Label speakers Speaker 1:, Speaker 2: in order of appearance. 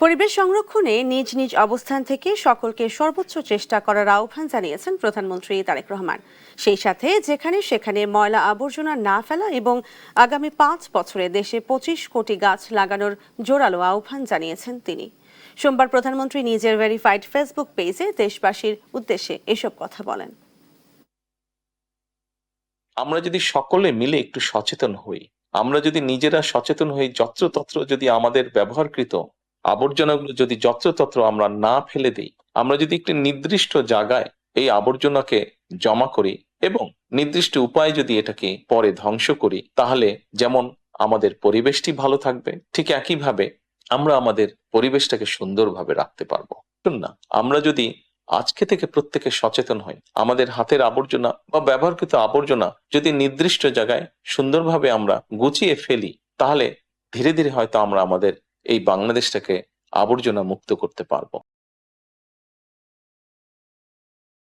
Speaker 1: পরিবেশ সংরক্ষণে নিজ নিজ অবস্থান থেকে সকলকে সর্বোচ্চ চেষ্টা করার আহ্বান জানিয়েছেন প্রধানমন্ত্রী তারেক রহমান। সেই সাথে যেখানে সেখানে ময়লা আবর্জনা না ফেলা এবং আগামী 5 বছরে দেশে 25 কোটি গাছ লাগানোর জোরালো আহ্বান জানিয়েছেন তিনি। সোমবার প্রধানমন্ত্রী নিজের ভেরিফাইড ফেসবুক পেজে দেশবাসীর উদ্দেশ্যে এসব কথা বলেন।
Speaker 2: আমরা যদি সকলে মিলে একটু সচেতন হই, আমরা যদি নিজেরা সচেতন হই, যত্রতত্র যদি আমাদের ব্যবহারকৃত আবর্জনাগুলো যদি যত্রতত্র আমরা না ফেলে দিই, আমরা যদি একটি নির্দিষ্ট জায়গায় এই আবর্জনাকে জমা করি এবং নির্দিষ্ট উপায়ে যদি এটাকে পরে ধ্বংস করি, তাহলে যেমন আমাদের পরিবেশটি ভালো থাকবে, ঠিক একইভাবে আমরা আমাদের পরিবেশটাকে সুন্দরভাবে রাখতে পারবো। না, আমরা যদি আজকে থেকে প্রত্যেকে সচেতন হই, আমাদের হাতের আবর্জনা বা ব্যবহারকৃত আবর্জনা যদি নির্দিষ্ট জায়গায় সুন্দরভাবে আমরা গুছিয়ে ফেলি, তাহলে ধীরে ধীরে হয়তো আমরা আমাদের এই বাংলাদেশটাকে আবর্জনা মুক্ত করতে পারবো।